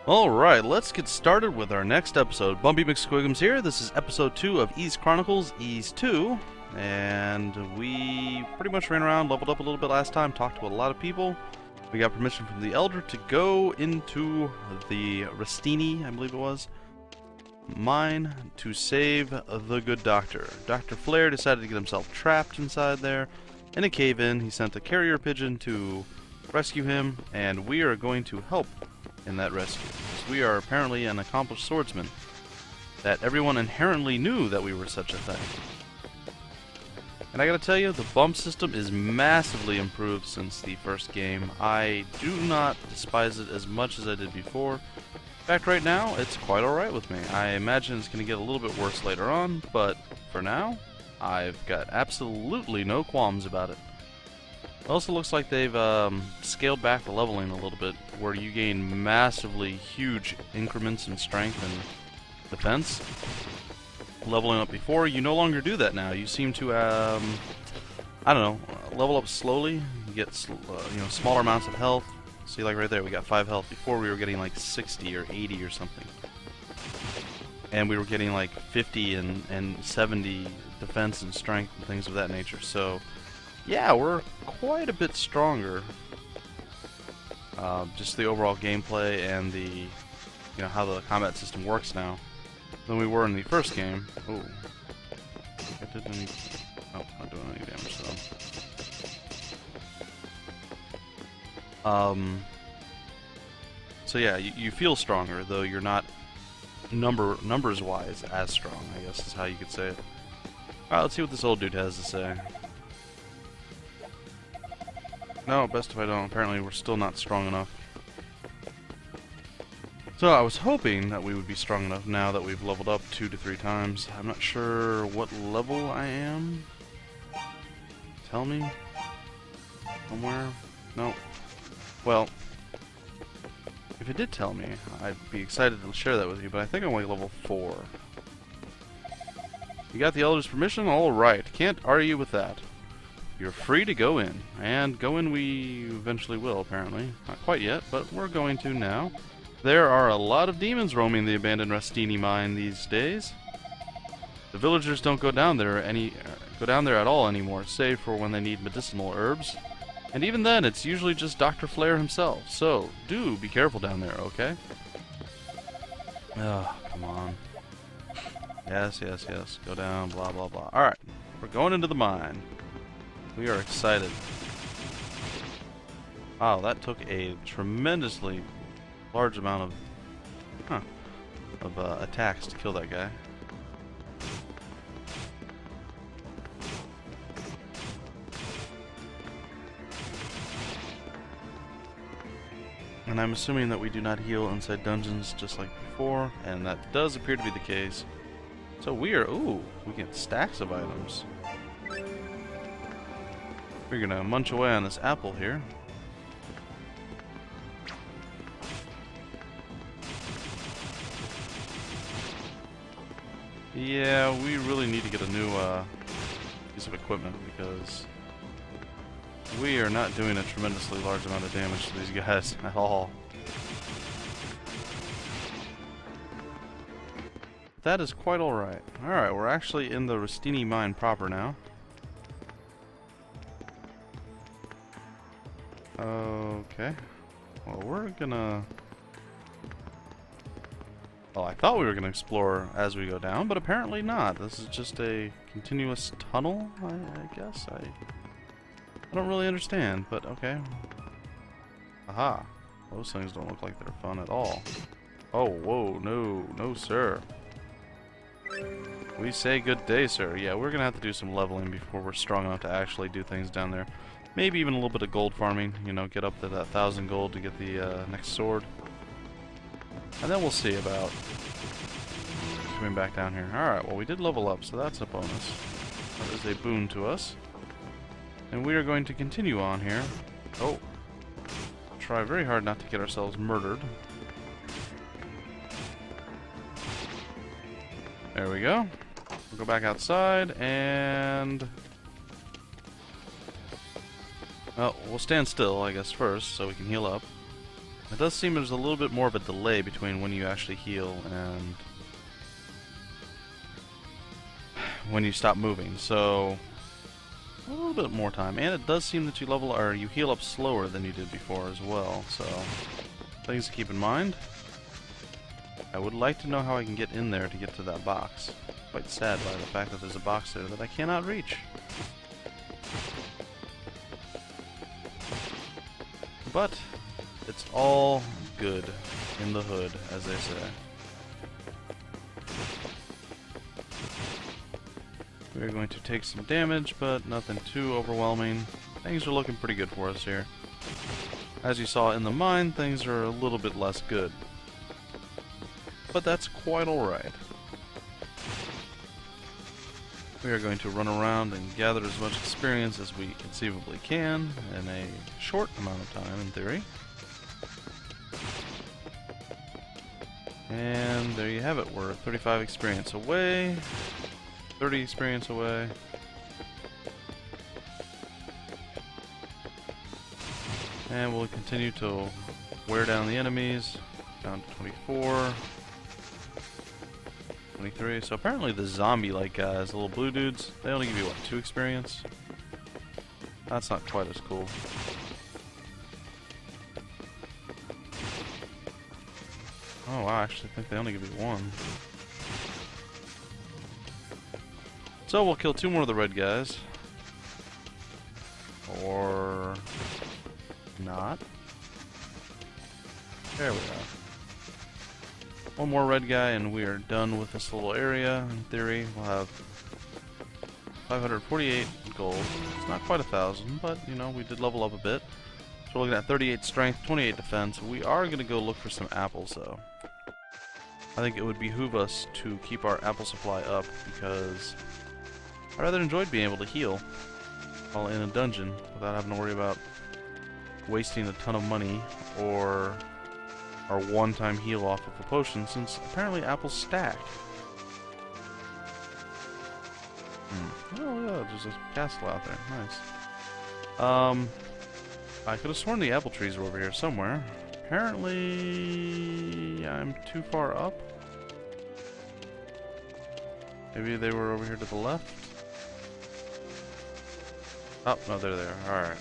Alright, let's get started with our next episode. Bumpy McSquigums here. This is episode 2 of Ys Chronicles, Ys 2. And we pretty much ran around, leveled up a little bit last time, talked to a lot of people. We got permission from the Elder to go into the Rasteenie, I believe it was, mine to save the good doctor. Dr. Flair decided to get himself trapped inside there in a cave-in. He sent a carrier pigeon to rescue him, and we are going to help in that rescue. We are apparently an accomplished swordsman. That everyone inherently knew that we were such a thing. And I gotta tell you, the bump system is massively improved since the first game. I do not despise it as much as I did before. In fact, right now, it's quite alright with me. I imagine it's gonna get a little bit worse later on, but for now, I've got absolutely no qualms about it. It also looks like they've scaled back the leveling a little bit, where you gain massively huge increments in strength and defense. Leveling up before, you no longer do that now. You seem to, I don't know, level up slowly. You get, smaller amounts of health. See, like right there, we got 5 health. Before we were getting like 60 or 80 or something. And we were getting like 50 and 70 defense and strength and things of that nature. So, yeah, we're quite a bit stronger. Just the overall gameplay and the, how the combat system works now than we were in the first game. Oh, I didn't. Oh, not doing any damage though. So yeah, you feel stronger, though you're not numbers-wise as strong, I guess is how you could say it. Alright, let's see what this old dude has to say. No, best if I don't. Apparently we're still not strong enough. So I was hoping that we would be strong enough now that we've leveled up 2 to 3 times. I'm not sure what level I am. Tell me? Somewhere? No. Well, if it did tell me, I'd be excited to share that with you, but I think I'm like level 4. You got the Elder's permission? Alright, can't argue with that. You're free to go in. And go in we eventually will, apparently. Not quite yet, but we're going to now. There are a lot of demons roaming the abandoned Rasteenie Mine these days. The villagers don't go down there at all anymore, save for when they need medicinal herbs. And even then, it's usually just Doctor Flair himself. So, do be careful down there, okay? Oh, come on. Yes. Go down, blah, blah, blah. Alright, we're going into the mine. We are excited. Wow, that took a tremendously large amount of attacks to kill that guy. And I'm assuming that we do not heal inside dungeons just like before, and that does appear to be the case. So we get stacks of items. We're gonna munch away on this apple here. Yeah, we really need to get a new piece of equipment because we are not doing a tremendously large amount of damage to these guys at all. That is quite alright. Alright, we're actually in the Rasteenie Mine proper now. Okay. Well, we're gonna... Well, I thought we were gonna explore as we go down, but apparently not. This is just a continuous tunnel, I guess. I don't really understand, but okay. Aha. Those things don't look like they're fun at all. Oh, whoa, no, sir. We say good day, sir. Yeah, we're gonna have to do some leveling before we're strong enough to actually do things down there. Maybe even a little bit of gold farming, get up to that 1,000 gold to get the next sword. And then we'll see about coming back down here. Alright, well we did level up, so that's a bonus. That is a boon to us. And we are going to continue on here. Oh. Try very hard not to get ourselves murdered. There we go. We'll go back outside and... Well, we'll stand still, I guess, first, so we can heal up. It does seem there's a little bit more of a delay between when you actually heal and when you stop moving, so a little bit more time. And it does seem that you heal up slower than you did before as well, so things to keep in mind. I would like to know how I can get in there to get to that box. Quite sad by the fact that there's a box there that I cannot reach. But it's all good in the hood, as they say. We're going to take some damage, but nothing too overwhelming. Things are looking pretty good for us here. As you saw in the mine, things are a little bit less good. But that's quite alright. We are going to run around and gather as much experience as we conceivably can in a short amount of time, in theory. And there you have it. We're 35 experience away. 30 experience away. And we'll continue to wear down the enemies. Down to 24. 23. So apparently the zombie-like guys, the little blue dudes, they only give you, what, 2 experience? That's not quite as cool. Oh, wow, I actually think they only give you 1. So we'll kill 2 more of the red guys. Or not. There we go. 1 more red guy and we are done with this little area. In theory, we'll have 548 gold. It's not quite 1,000, but you know, we did level up a bit. So we're looking at 38 strength, 28 defense. We are going to go look for some apples though. I think it would behoove us to keep our apple supply up because I rather enjoyed being able to heal while in a dungeon without having to worry about wasting a ton of money or our one-time heal off of a potion, since apparently apples stack. Oh yeah, there's a castle out there. Nice. I could have sworn the apple trees were over here somewhere. Apparently I'm too far up. Maybe they were over here to the left. Oh, no, they're there. Alright.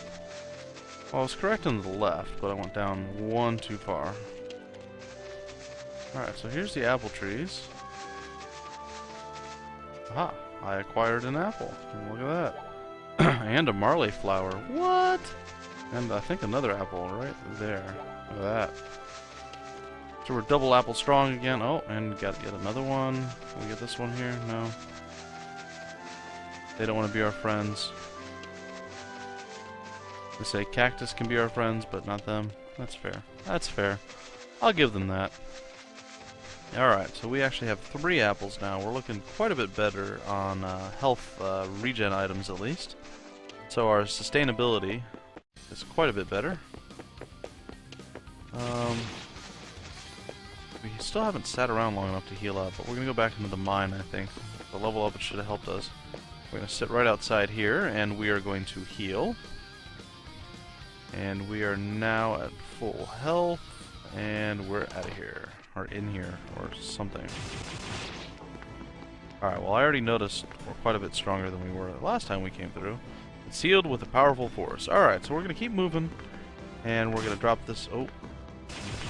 Well, I was correct on the left, but I went down 1 too far. Alright, so here's the apple trees. Aha! I acquired an apple. Look at that. And a marley flower. What? And I think another apple right there. Look at that. So we're double apple strong again. Oh, and got yet another one. Can we get this one here? No. They don't want to be our friends. They say cactus can be our friends, but not them. That's fair. That's fair. I'll give them that. Alright, so we actually have 3 apples now. We're looking quite a bit better on health regen items at least. So our sustainability is quite a bit better. We still haven't sat around long enough to heal up, but we're going to go back into the mine, I think. The level up it should have helped us. We're going to sit right outside here, and we are going to heal. And we are now at full health, and we're out of here. Or in here, or something. Alright, well I already noticed we're quite a bit stronger than we were the last time we came through. It's sealed with a powerful force. Alright, so we're going to keep moving, and we're going to drop this... Oh,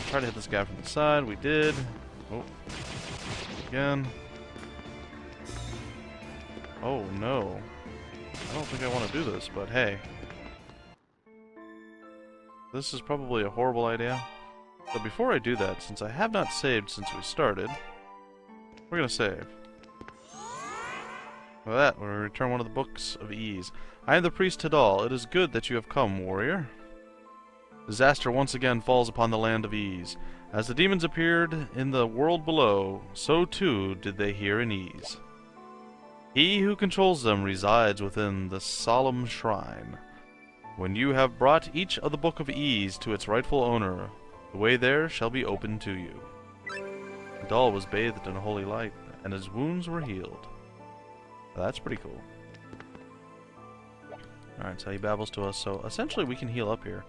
try to hit this guy from the side. We did. Oh, again. Oh no. I don't think I want to do this, but hey. This is probably a horrible idea. So before I do that, since I have not saved since we started, we're going to save. With that, we'll return one of the books of ease. I am the priest Tidal. It is good that you have come, warrior. Disaster once again falls upon the land of ease. As the demons appeared in the world below, so too did they here in ease. He who controls them resides within the solemn shrine. When you have brought each of the book of ease to its rightful owner, the way there shall be open to you. Tidal was bathed in holy light, and his wounds were healed. That's pretty cool. Alright, so he babbles to us, so essentially we can heal up here.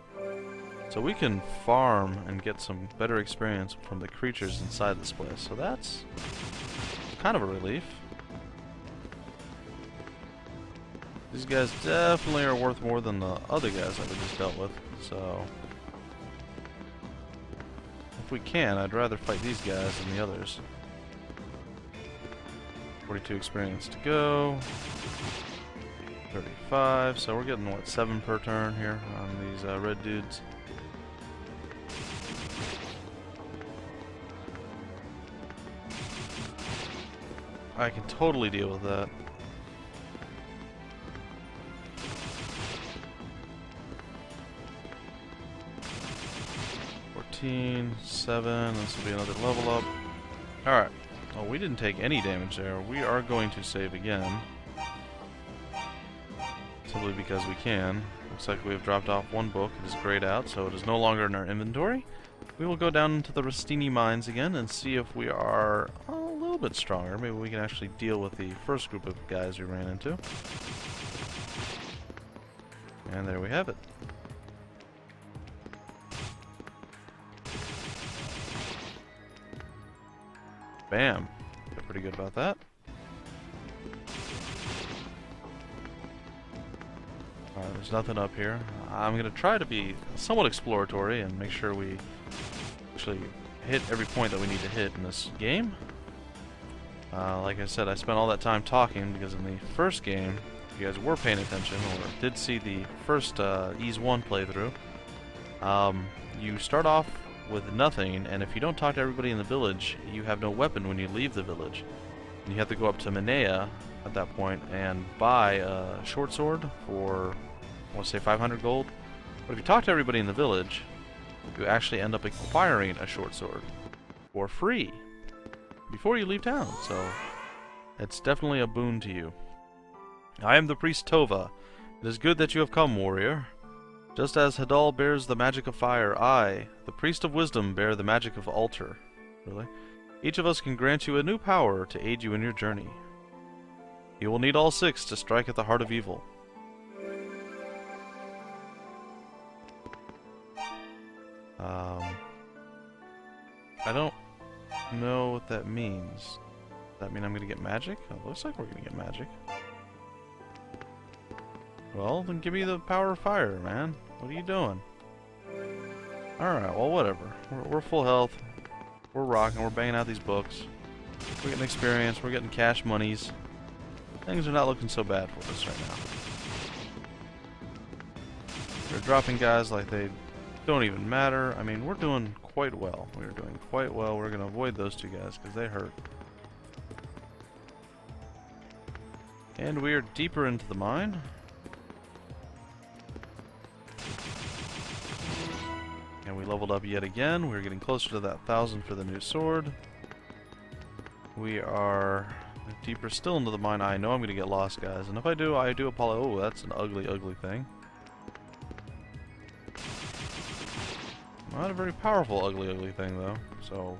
So we can farm and get some better experience from the creatures inside this place. So that's kind of a relief. These guys definitely are worth more than the other guys that we just dealt with. So if we can, I'd rather fight these guys than the others. 42 experience to go. 35, so we're getting, what, 7 per turn here on these red dudes. I can totally deal with that. Seven. This will be another level up. Alright. Well, we didn't take any damage there. We are going to save again. Simply because we can. Looks like we have dropped off one book. It is grayed out, so it is no longer in our inventory. We will go down into the Rasteenie Mines again and see if we are a little bit stronger. Maybe we can actually deal with the first group of guys we ran into. And there we have it. Bam. Feel pretty good about that. Alright, there's nothing up here. I'm going to try to be somewhat exploratory and make sure we actually hit every point that we need to hit in this game. Like I said, I spent all that time talking because in the first game, if you guys were paying attention or did see the first Ease 1 playthrough, you start off with nothing, and if you don't talk to everybody in the village, you have no weapon when you leave the village. And you have to go up to Minea at that point and buy a short sword for, I want to say 500 gold. But if you talk to everybody in the village, you actually end up acquiring a short sword for free before you leave town. So it's definitely a boon to you. I am the priest Tova. It is good that you have come, warrior. Just as Hadal bears the magic of fire, I, the priest of wisdom, bear the magic of altar. Really? Each of us can grant you a new power to aid you in your journey. You will need all 6 to strike at the heart of evil. I don't know what that means. Does that mean I'm going to get magic? Oh, it looks like we're going to get magic. Well, then give me the power of fire, man. What are you doing? Alright, well, whatever. We're full health. We're rocking. We're banging out these books. We're getting experience. We're getting cash monies. Things are not looking so bad for us right now. We're dropping guys like they don't even matter. I mean, we're doing quite well. We're doing quite well. We're going to avoid those 2 guys because they hurt. And we are deeper into the mine. And we leveled up yet again. We're getting closer to that 1,000 for the new sword. We are deeper still into the mine. I know I'm going to get lost, guys. And if I do apologize. Oh, that's an ugly, ugly thing. Not a very powerful, ugly, ugly thing, though. So,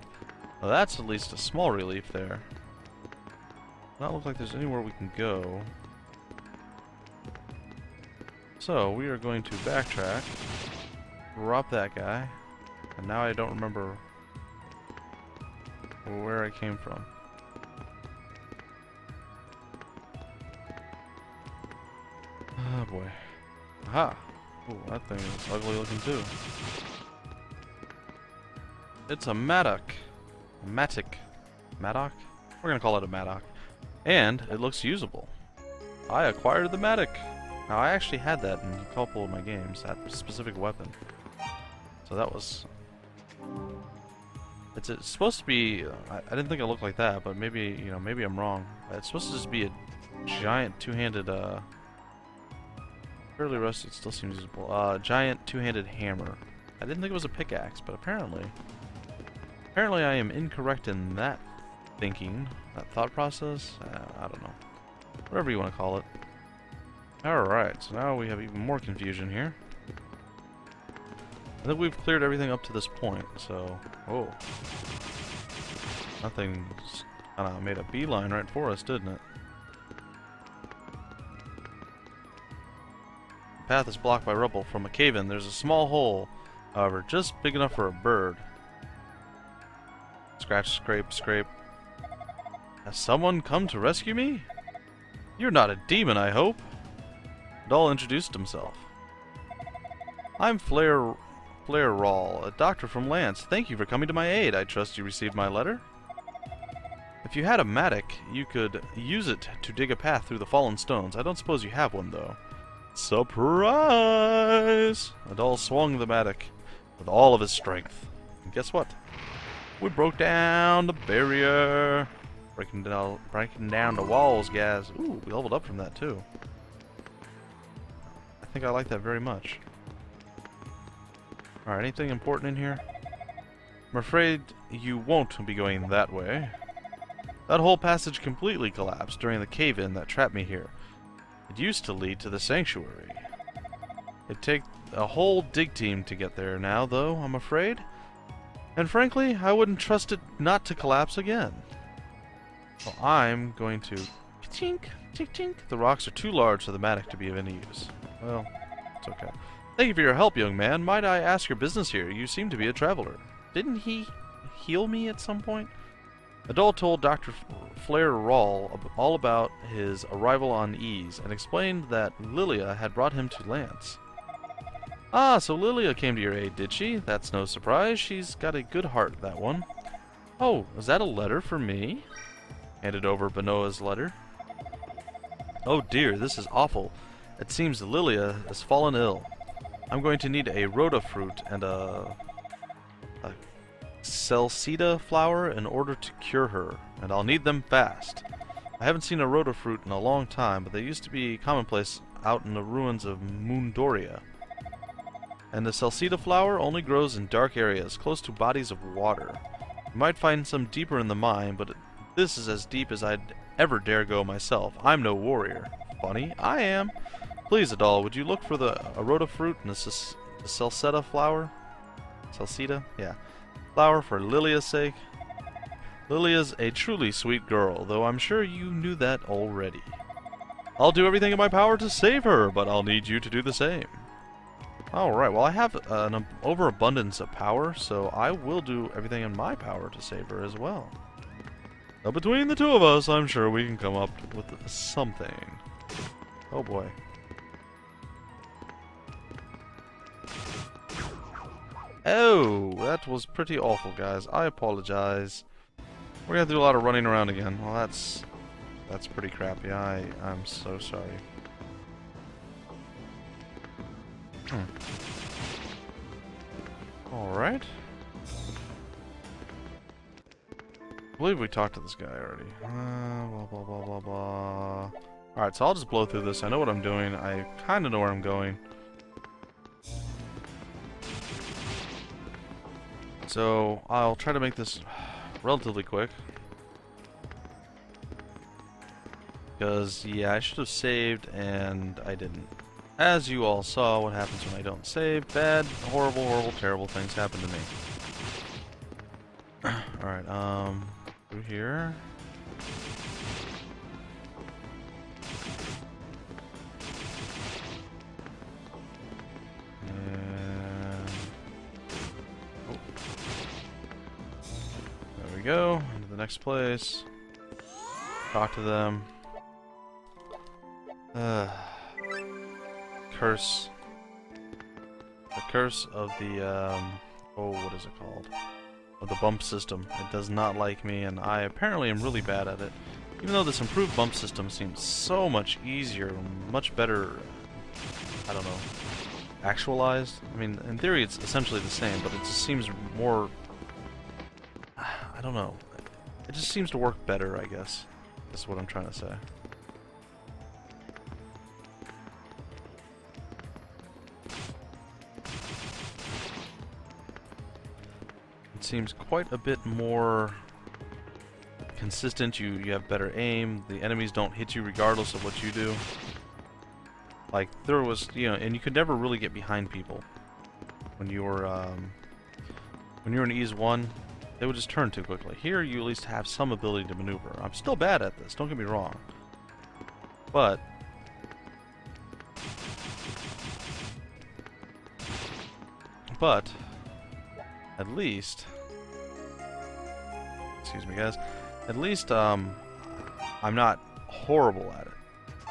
well, that's at least a small relief there. Does not look like there's anywhere we can go. So, we are going to backtrack. Drop that guy, and now I don't remember where I came from. Oh boy. Aha! Ooh, that thing is ugly looking too. It's a mattock. Mattock? We're gonna call it a mattock. And it looks usable. I acquired the mattock. Now I actually had that in a couple of my games, that specific weapon. So that was... It's supposed to be... I didn't think it looked like that, but maybe, you know, maybe I'm wrong. It's supposed to just be a giant two-handed, fairly rusty, it still seems usable. Giant two-handed hammer. I didn't think it was a pickaxe, but apparently I am incorrect in that thinking, that thought process. I don't know. Whatever you want to call it. Alright, so now we have even more confusion here. I think we've cleared everything up to this point, so... Oh. Nothing's kind of made a beeline right for us, didn't it? The path is blocked by rubble from a cave-in. There's a small hole However, just big enough for a bird. Scratch, scrape, scrape. Has someone come to rescue me? You're not a demon, I hope. Doll introduced himself. I'm Flair Rawl, a doctor from Lance. Thank you for coming to my aid. I trust you received my letter? If you had a mattock, you could use it to dig a path through the fallen stones. I don't suppose you have one, though. Surprise! A doll swung the mattock with all of his strength. And guess what? We broke down the barrier. Breaking down the walls, guys. Ooh, we leveled up from that, too. I think I like that very much. Alright, anything important in here? I'm afraid you won't be going that way. That whole passage completely collapsed during the cave-in that trapped me here. It used to lead to the sanctuary. It'd take a whole dig team to get there now, though, I'm afraid. And frankly, I wouldn't trust it not to collapse again. So I'm going to... Chink, chink, chink. The rocks are too large for the mattock to be of any use. Well, it's okay. Thank you for your help, young man. Might I ask your business here? You seem to be a traveler. Didn't he heal me at some point? A doll told Doctor Flair Rawl all about his arrival on Ease and explained that Lilia had brought him to Lance. Ah, so Lilia came to your aid, did she? That's no surprise. She's got a good heart, that one. Oh, is that a letter for me? Handed over Benoa's letter. Oh dear, this is awful. It seems Lilia has fallen ill. I'm going to need a rhoda fruit and a Salsida flower in order to cure her, and I'll need them fast. I haven't seen a rhoda fruit in a long time, but they used to be commonplace out in the ruins of Moondoria. And the Salsida flower only grows in dark areas, close to bodies of water. You might find some deeper in the mine, but this is as deep as I'd ever dare go myself. I'm no warrior. Funny, I am. Please, Adal, would you look for the rhoda fruit and the Salsida flower? Salsida? Yeah. Flower for Lilia's sake. Lilia's a truly sweet girl, though I'm sure you knew that already. I'll do everything in my power to save her, but I'll need you to do the same. Alright, well I have an overabundance of power, so I will do everything in my power to save her as well. Now between the two of us, I'm sure we can come up with something. Oh boy. Oh, that was pretty awful, guys. I apologize. We're gonna do a lot of running around again. Well, that's pretty crappy. I'm so sorry. Alright. I believe we talked to this guy already. Blah, blah, blah, blah, blah. Alright, so I'll just blow through this. I know what I'm doing. I kind of know where I'm going. So, I'll try to make this relatively quick. Because, yeah, I should have saved, and I didn't. As you all saw, what happens when I don't save. Bad, horrible, horrible, terrible things happen to me. Alright, through here. There we go. Into the next place. Talk to them. Curse. The curse of the, oh, what is it called? Of the bump system. It does not like me, and I apparently am really bad at it. Even though this improved bump system seems so much easier, much better, I don't know, actualized. I mean, in theory it's essentially the same, but it just seems more, I don't know. It just seems to work better, I guess. That's what I'm trying to say. It seems quite a bit more consistent. You have better aim. The enemies don't hit you regardless of what you do. Like, there was, you know, and you could never really get behind people when you were in Ease 1. They would just turn too quickly. Here, you at least have some ability to maneuver. I'm still bad at this, don't get me wrong. But but at least, excuse me guys, at least I'm not horrible at it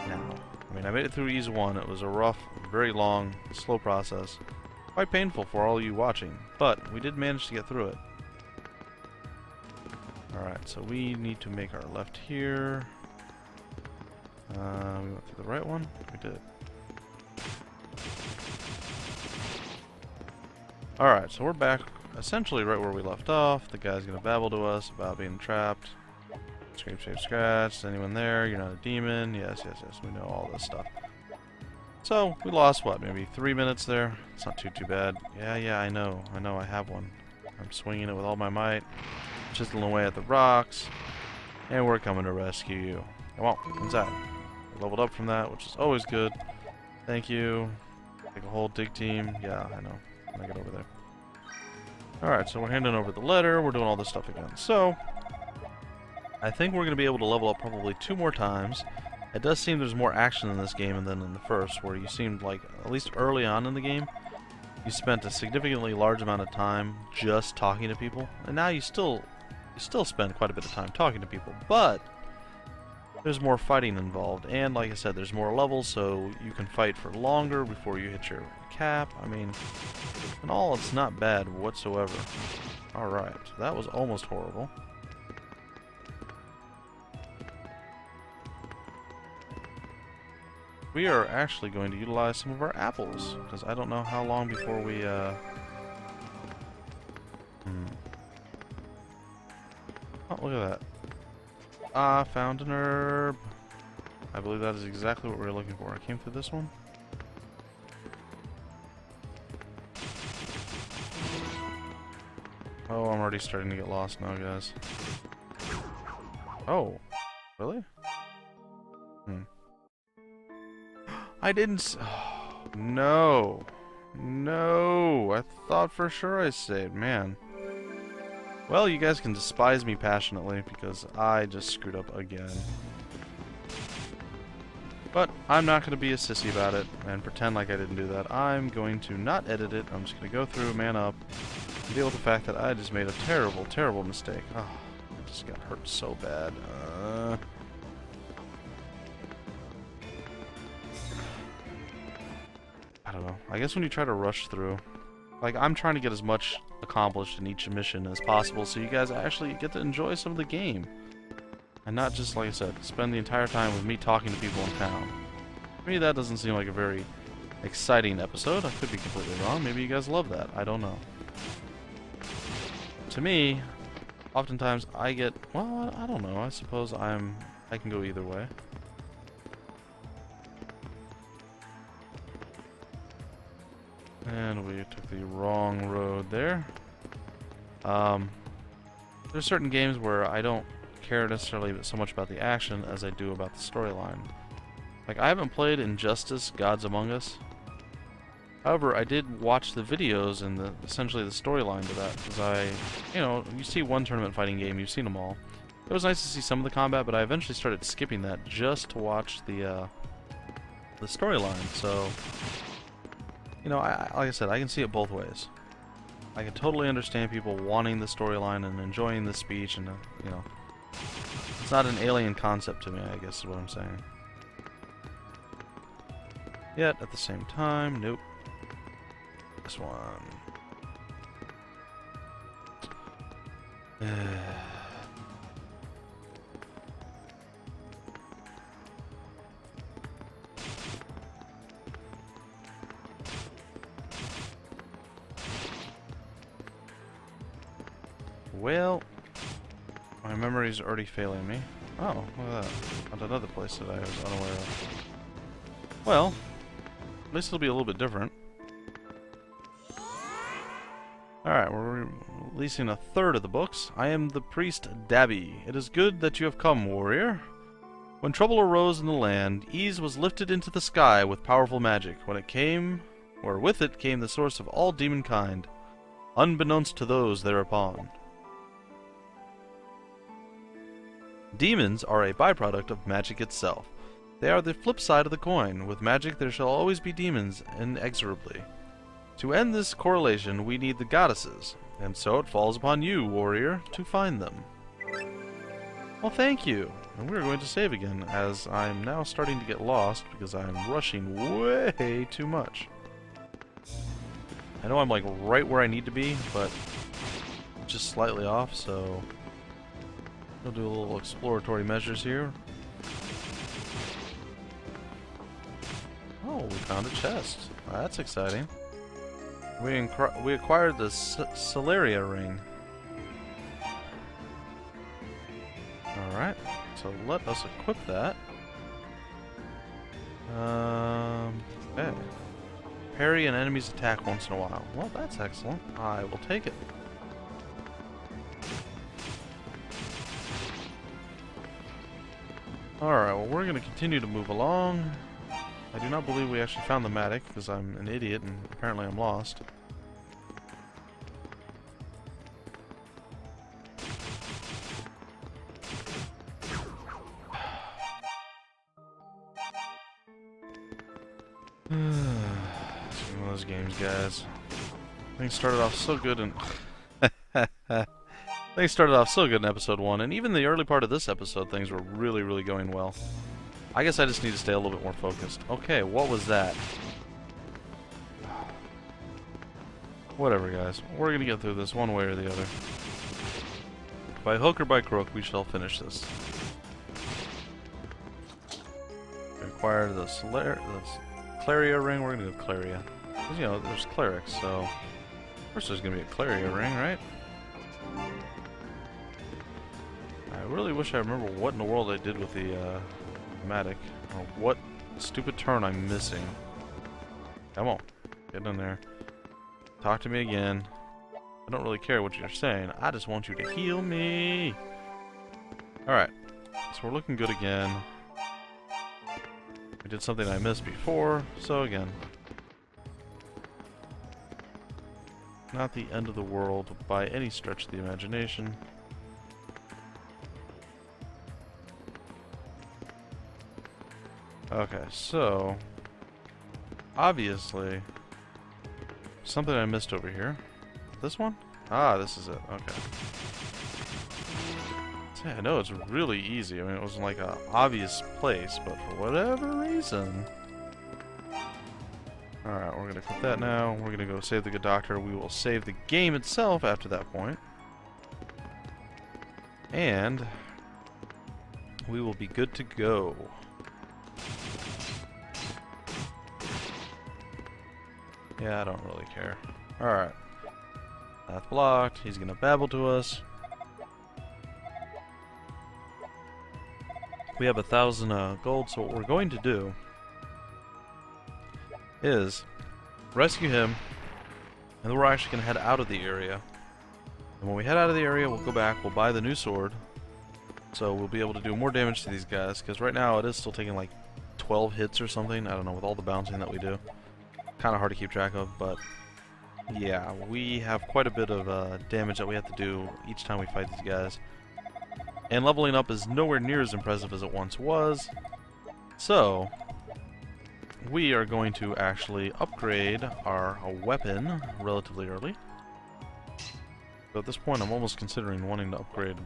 now. I mean, I made it through Ease 1. It was a rough, very long, slow process. Quite painful for all you watching, but we did manage to get through it. Alright, so we need to make our left here. We went through the right one? We did. Alright, so we're back essentially right where we left off. The guy's gonna babble to us about being trapped. Scrape, scrape, scratch. Is anyone there? You're not a demon. Yes, yes, yes. We know all this stuff. So, we lost, what, maybe 3 minutes there? It's not too bad. Yeah, I know. I have one. I'm swinging it with all my might. Chiseling away at the rocks. And we're coming to rescue you. Come on, inside. We leveled up from that, which is always good. Thank you. Take a whole dig team. Yeah, I know. When I get over there. Alright, so we're handing over the letter. We're doing all this stuff again. So, I think we're going to be able to level up probably 2 more times. It does seem there's more action in this game than in the first, where you seemed like, at least early on in the game, you spent a significantly large amount of time just talking to people. And now you still spend quite a bit of time talking to people, but there's more fighting involved. And like I said, there's more levels, so you can fight for longer before you hit your cap. I mean, in all, it's not bad whatsoever. Alright, so that was almost horrible. We are actually going to utilize some of our apples, because I don't know how long before we, Oh, look at that. Ah, found an herb. I believe that is exactly what we were looking for. I came through this one. Oh, I'm already starting to get lost now, guys. Oh, really? I didn't oh, no. No. I thought for sure I saved. Man. Well, you guys can despise me passionately because I just screwed up again. But I'm not going to be a sissy about it and pretend like I didn't do that. I'm going to not edit it. I'm just going to go through, man up, and deal with the fact that I just made a terrible, terrible mistake. Oh, I just got hurt so bad. I don't know. I guess when you try to rush through, like, I'm trying to get as much accomplished in each mission as possible so you guys actually get to enjoy some of the game. And not just, like I said, spend the entire time with me talking to people in town. To me, that doesn't seem like a very exciting episode. I could be completely wrong. Maybe you guys love that. I don't know. To me, oftentimes I get, well, I don't know. I suppose I can go either way. And we took the wrong road there. There's certain games where I don't care necessarily so much about the action as I do about the storyline. Like, I haven't played Injustice: Gods Among Us. However, I did watch the videos and essentially the storyline to that, because you see one tournament fighting game, you've seen them all. It was nice to see some of the combat, but I eventually started skipping that just to watch the storyline. So, like I said, I can see it both ways. I can totally understand people wanting the storyline and enjoying the speech, and it's not an alien concept to me, I guess is what I'm saying. Yet at the same time, nope. This one. Well, my memory's already failing me. Oh, look at that. Found another place that I was unaware of. Well, at least it'll be a little bit different. Alright, we're releasing a third of the books. I am the priest Dabby. It is good that you have come, warrior. When trouble arose in the land, Ease was lifted into the sky with powerful magic. With it came the source of all demon kind, unbeknownst to those thereupon. Demons are a byproduct of magic itself. They are the flip side of the coin. With magic there shall always be demons, inexorably. To end this correlation, we need the goddesses, and so it falls upon you, warrior, to find them. Well, thank you. And we're going to save again, as I'm now starting to get lost because I'm rushing way too much. I know I'm like right where I need to be, but just slightly off, so we'll do a little exploratory measures here. Oh, we found a chest. That's exciting. We acquired the Celeria ring. Alright, so let us equip that. Okay. Parry an enemy's attack once in a while. Well, that's excellent. I will take it. Alright, well, we're going to continue to move along. I do not believe we actually found the Matic, because I'm an idiot and apparently I'm lost. It's one of those games, guys. Things started off so good in things started off so good in episode 1, and even the early part of this episode, things were really, really going well. I guess I just need to stay a little bit more focused. Okay, what was that? Whatever, guys. We're gonna get through this one way or the other. By hook or by crook, we shall finish this. Acquire the Claria ring. We're gonna go Claria. Because, you know, there's clerics, so of course there's gonna be a Claria ring, right? I really wish I remember what in the world I did with the Matic, or what stupid turn I'm missing. Come on, get in there. Talk to me again. I don't really care what you're saying. I just want you to heal me. Alright, so we're looking good again. We did something I missed before, so again. Not the end of the world by any stretch of the imagination. Okay, so obviously something I missed over here. This one? Ah, this is it. Okay. See, I know it's really easy. I mean, it was like an obvious place, but for whatever reason. Alright, we're gonna quit that now. We're gonna go save the good doctor. We will save the game itself after that point. And we will be good to go. Yeah, I don't really care. Alright. Path blocked. He's gonna babble to us. We have 1,000 gold, so what we're going to do is rescue him, and then we're actually going to head out of the area. And when we head out of the area, we'll go back, we'll buy the new sword, so we'll be able to do more damage to these guys, because right now it is still taking like 12 hits or something, I don't know, with all the bouncing that we do. Kind of hard to keep track of, but yeah, we have quite a bit of damage that we have to do each time we fight these guys. And leveling up is nowhere near as impressive as it once was, so we are going to actually upgrade our weapon relatively early. So at this point I'm almost considering wanting to upgrade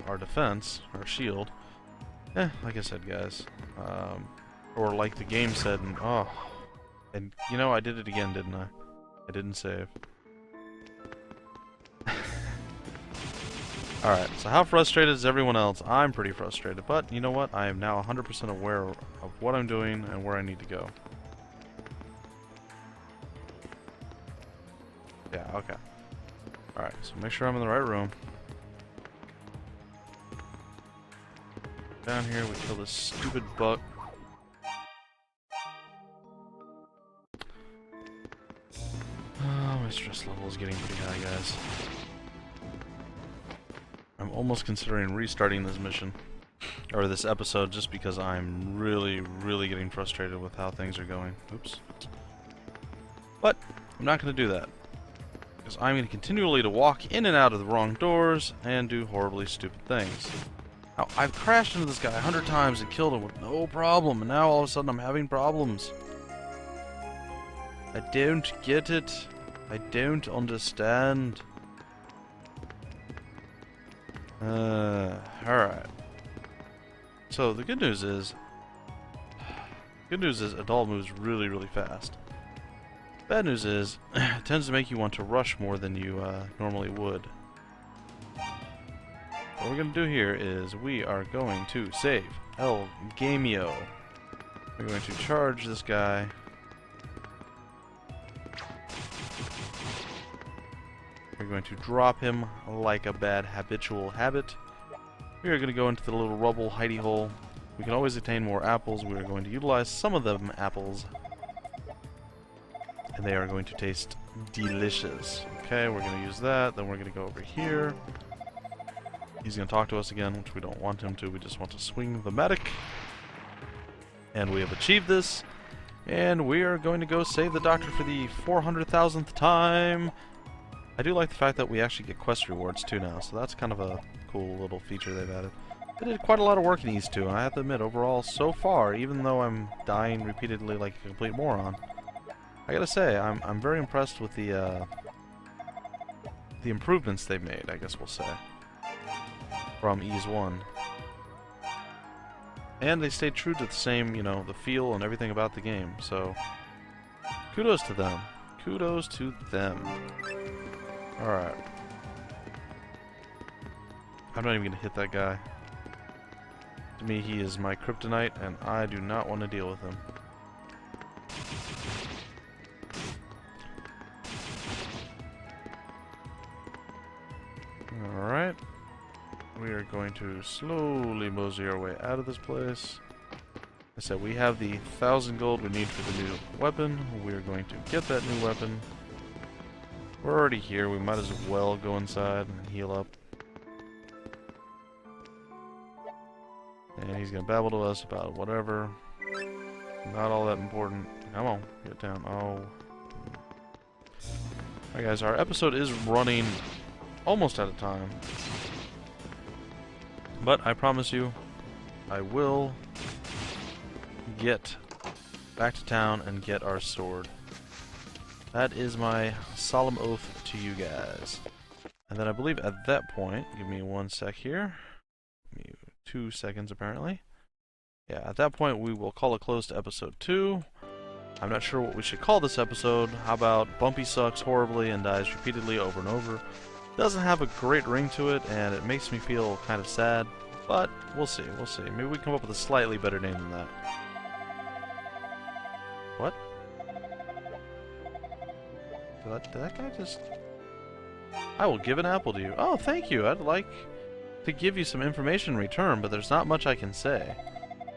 our defense, our shield. Like I said, guys. Or like the game said, and you know, I did it again, didn't I? I didn't save. Alright, so how frustrated is everyone else? I'm pretty frustrated, but you know what? I am now 100% aware of what I'm doing and where I need to go. Yeah, okay. Alright, so make sure I'm in the right room. Down here, we kill this stupid buck. Oh, my stress level is getting pretty high, guys. I'm almost considering restarting this mission, or this episode, just because I'm really, really getting frustrated with how things are going. Oops. But I'm not going to do that, because I'm going to continually to walk in and out of the wrong doors and do horribly stupid things. Now, I've crashed into this guy 100 times and killed him with no problem, and now all of a sudden I'm having problems. I don't get it. I don't understand. Alright. So the good news is Adal moves really, really fast. Bad news is it tends to make you want to rush more than you normally would. What we're going to do here is we are going to save El Gamio. We're going to charge this guy. We're going to drop him like a bad habitual habit. We are going to go into the little rubble hidey hole. We can always attain more apples. We are going to utilize some of them apples. And they are going to taste delicious. Okay, we're going to use that. Then we're going to go over here. He's going to talk to us again, which we don't want him to. We just want to swing the medic. And we have achieved this. And we are going to go save the doctor for the 400,000th time. I do like the fact that we actually get quest rewards too now, so that's kind of a cool little feature they've added. They did quite a lot of work in these two, and I have to admit, overall, so far, even though I'm dying repeatedly like a complete moron, I gotta say, I'm very impressed with the improvements they've made, I guess we'll say, from Ease 1. And they stayed true to the same, you know, the feel and everything about the game, so kudos to them. Kudos to them. Alright. I'm not even gonna hit that guy. To me, he is my kryptonite, and I do not want to deal with him. Alright. We are going to slowly mosey our way out of this place. I said we have the 1,000 gold we need for the new weapon. We are going to get that new weapon. We're already here. We might as well go inside and heal up. And he's going to babble to us about whatever. Not all that important. Come on, get down. Oh. Alright guys, our episode is running almost out of time. But I promise you, I will get back to town and get our sword. That is my solemn oath to you guys. And then I believe at that point, give me 1 sec here. Give me 2 seconds apparently. Yeah, at that point we will call a close to episode 2. I'm not sure what we should call this episode. How about Bumpy sucks horribly and dies repeatedly over and over? Doesn't have a great ring to it, and it makes me feel kind of sad. But we'll see, we'll see. Maybe we come up with a slightly better name than that. What? Did that guy just... I will give an apple to you. Oh, thank you. I'd like to give you some information in return, but there's not much I can say.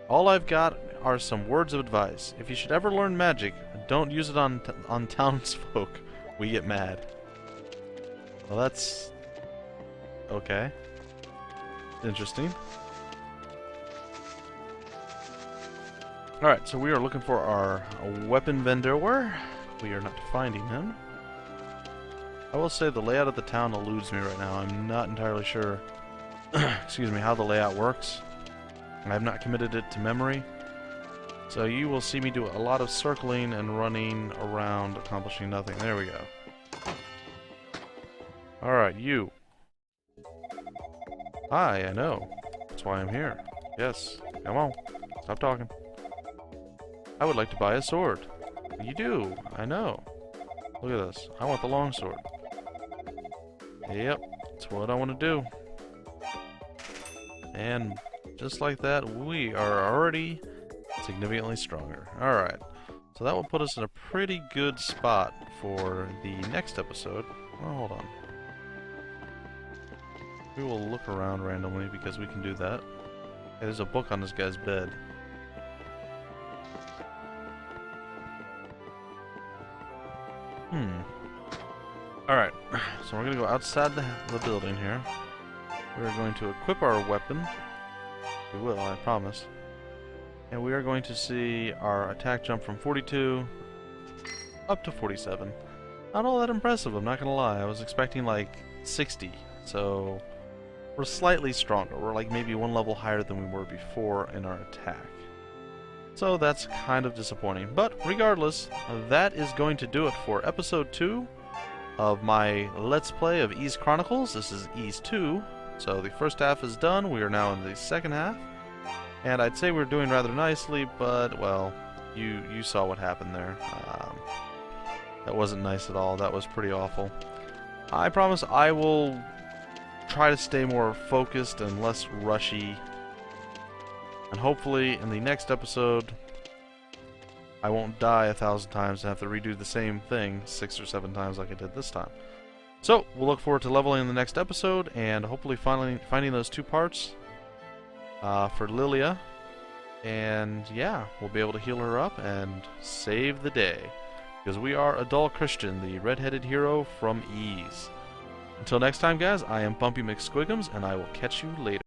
All I've got are some words of advice. If you should ever learn magic, don't use it on townsfolk. We get mad. Well, that's... okay. Interesting. Alright, so we are looking for our weapon vendor. We are not finding him. I will say the layout of the town eludes me right now. I'm not entirely sure excuse me, how the layout works. I have not committed it to memory. So you will see me do a lot of circling and running around, accomplishing nothing. There we go. Alright, you. Hi, I know. That's why I'm here. Yes, come on. Stop talking. I would like to buy a sword. You do, I know. Look at this. I want the long sword. Yep, that's what I want to do. And just like that, we are already significantly stronger. Alright, so that will put us in a pretty good spot for the next episode. Oh, hold on. We will look around randomly because we can do that. Hey, there's a book on this guy's bed. Alright, so we're going to go outside the building here. We're going to equip our weapon. We will, I promise. And we are going to see our attack jump from 42 up to 47. Not all that impressive, I'm not going to lie. I was expecting like 60, so we're slightly stronger. We're like maybe one level higher than we were before in our attack. So that's kind of disappointing. But regardless, that is going to do it for episode 2 of my Let's Play of Ys Chronicles. This is Ys 2, so the first half is done. We are now in the second half. And I'd say we're doing rather nicely, but, well, you saw what happened there. That wasn't nice at all. That was pretty awful. I promise I will try to stay more focused and less rushy. And hopefully in the next episode, I won't die 1,000 times and have to redo the same thing 6 or 7 times like I did this time. So, we'll look forward to leveling in the next episode and hopefully finding those 2 parts for Lilia. And yeah, we'll be able to heal her up and save the day. Because we are Adol Christian, the red-headed hero from Ys. Until next time, guys, I am Bumpy McSquigums, and I will catch you later.